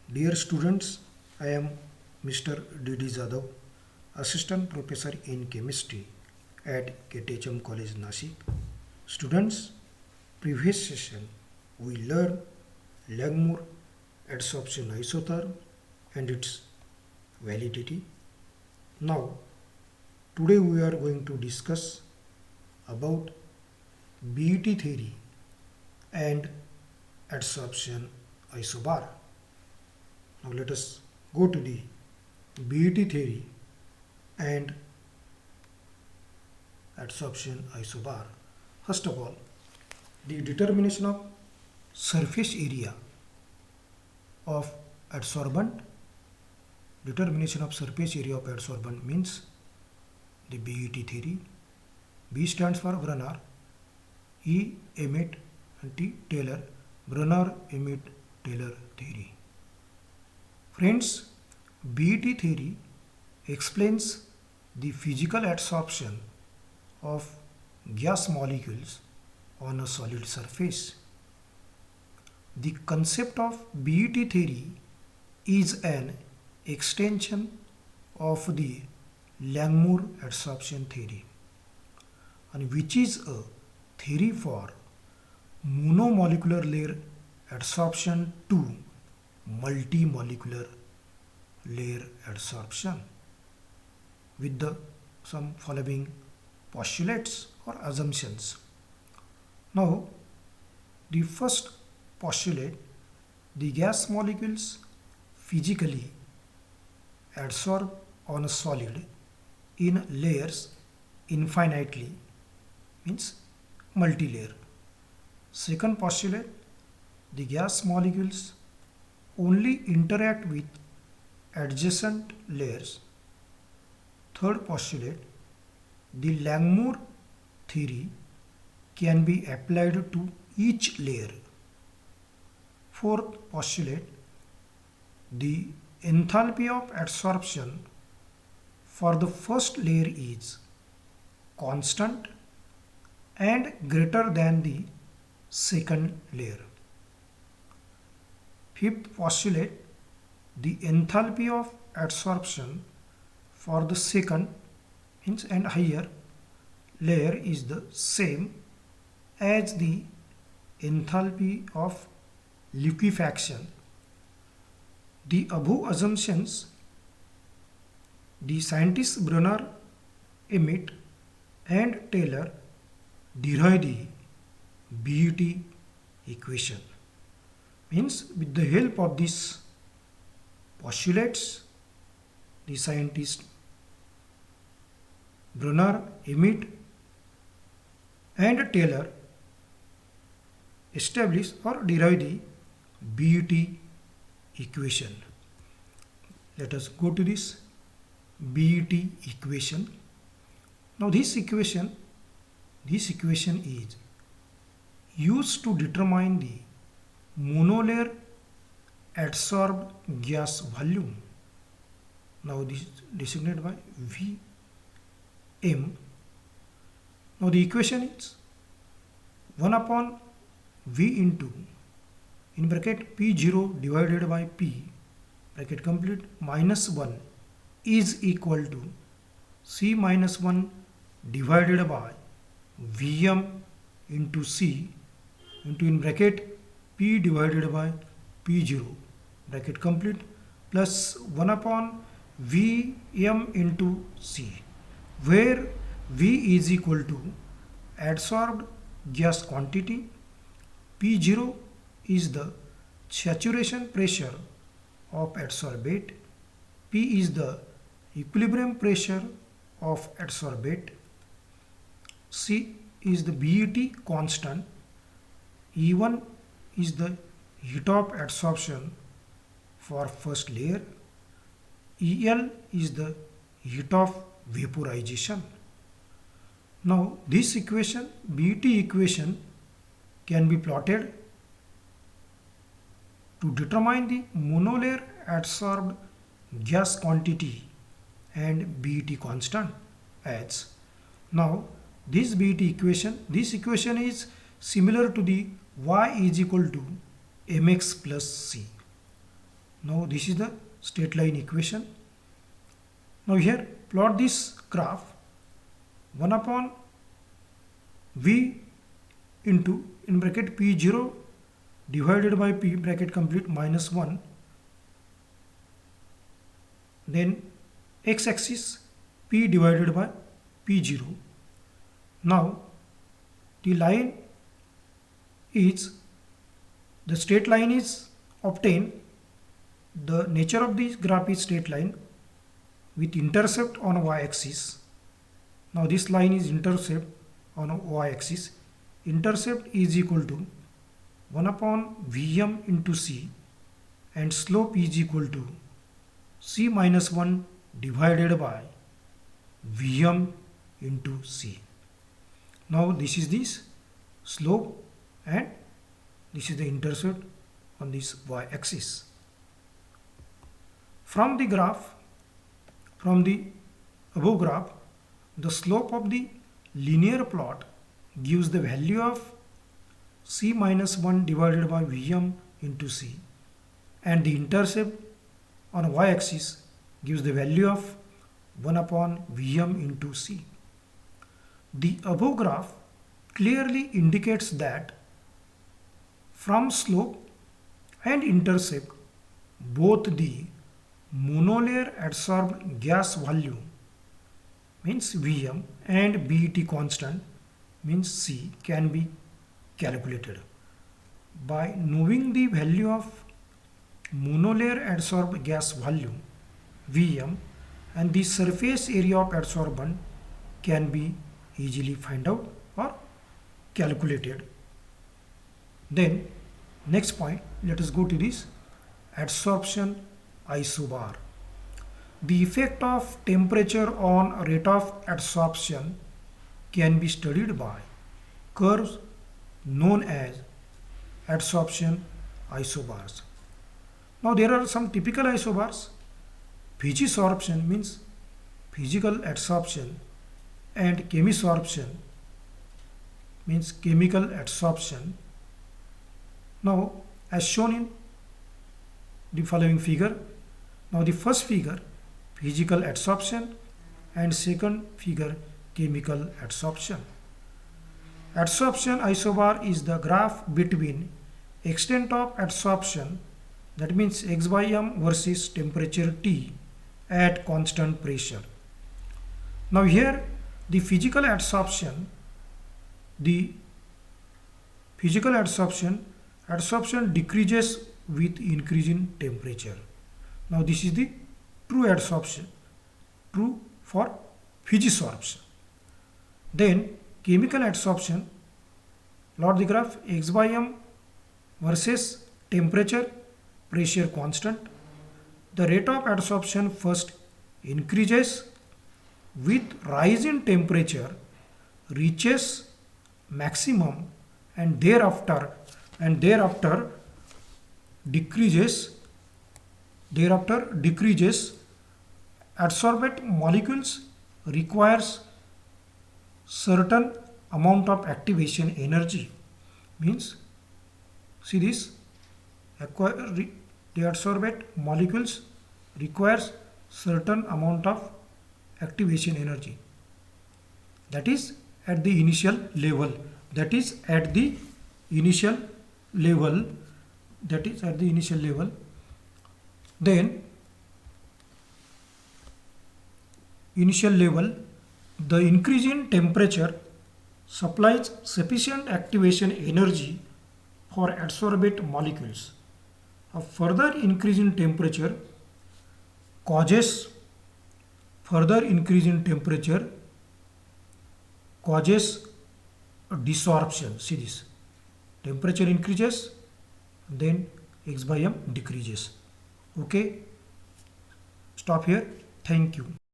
Dear students, I am Mr. D.D. Jadhav, Assistant Professor in Chemistry at KTHM College Nashik. Students, previous session we learned Langmuir adsorption isotherm and its validity. Now, today we are going to discuss about BET theory and adsorption isobar. Now let us go to the BET theory and adsorption isobar. First of all, the determination of surface area of adsorbent. Determination of surface area of adsorbent means the BET theory. B stands for Brunner, E Emmett and T Taylor. Brunner Emmett Taylor theory. Friends, BET theory explains the physical adsorption of gas molecules on a solid surface. The concept of BET theory is an extension of the Langmuir adsorption theory, and which is a theory for monomolecular layer adsorption to multimolecular layer adsorption with the some following postulates or assumptions. Now, the first postulate, the gas molecules physically adsorb on a solid in layers infinitely, means multi-layer. Second postulate, the gas molecules only interact with adjacent layers. Third postulate, the Langmuir theory can be applied to each layer. Fourth postulate, the enthalpy of adsorption for the first layer is constant and greater than the second layer. Fifth postulate, the enthalpy of adsorption for the second and higher layer is the same as the enthalpy of liquefaction. The above assumptions, the scientists Brunner, Emmett and Taylor derive the BET equation. Means with the help of these postulates, the scientists Brunner, Emmett and Taylor establish or derive the BET equation. Let us go to this BET equation. Now this equation is used to determine the monolayer adsorbed gas volume. Now this is designated by Vm. Now the equation is 1 upon V into in bracket P0 divided by P bracket complete minus 1 is equal to C minus 1 divided by Vm into C into in bracket P divided by P0 bracket complete plus 1 upon Vm into C, where V is equal to adsorbed gas quantity, P0 is the saturation pressure of adsorbate, P is the equilibrium pressure of adsorbate, C is the BET constant, E1 is the heat of adsorption for first layer, EL is the heat of vaporization. Now this equation, BET equation, can be plotted to determine the monolayer adsorbed gas quantity and BET constant as. Now this BET equation, this equation is similar to the y is equal to mx plus c. Now this is the straight line equation. Now here plot this graph 1 upon V into in bracket P0 divided by P bracket complete minus 1, then x-axis P divided by P0. Now the line is, the straight line is obtained. The nature of this graph is straight line with intercept on y-axis. Now this line is intercept on y-axis. Intercept is equal to 1 upon Vm into C, and slope is equal to C minus 1 divided by Vm into C. Now this is this slope and this is the intercept on this y-axis. From the graph, from the above graph, the slope of the linear plot gives the value of C minus 1 divided by Vm into C, and the intercept on y-axis gives the value of 1 upon Vm into C. The above graph clearly indicates that from slope and intercept, both the monolayer adsorbed gas volume means Vm and BET constant means C can be calculated. By knowing the value of monolayer adsorbed gas volume Vm and the surface area of adsorbent can be easily find out or calculated. Then next point, let us go to this adsorption isobar. The effect of temperature on rate of adsorption can be studied by curves known as adsorption isobars. Now there are some typical isobars. Physisorption means physical adsorption, and chemisorption means chemical adsorption. Now as shown in the following figure. Now the first figure physical adsorption and second figure chemical adsorption. Adsorption isobar is the graph between extent of adsorption, that means x by m, versus temperature T at constant pressure. Now here the physical adsorption decreases with increase in temperature. Now this is the true adsorption, true for physisorption. Then chemical adsorption, plot the graph x by m versus temperature, pressure constant. The rate of adsorption first increases with rise in temperature, reaches maximum, and thereafter decreases. Adsorbent molecules requires certain amount of activation energy. Means, see this, the adsorbent molecules requires certain amount of activation energy. That is at the initial level. Then initial level, the increase in temperature supplies sufficient activation energy for adsorbent molecules. A further increase in temperature causes desorption. See this, temperature increases, then x by m decreases. Okay, stop here. Thank you.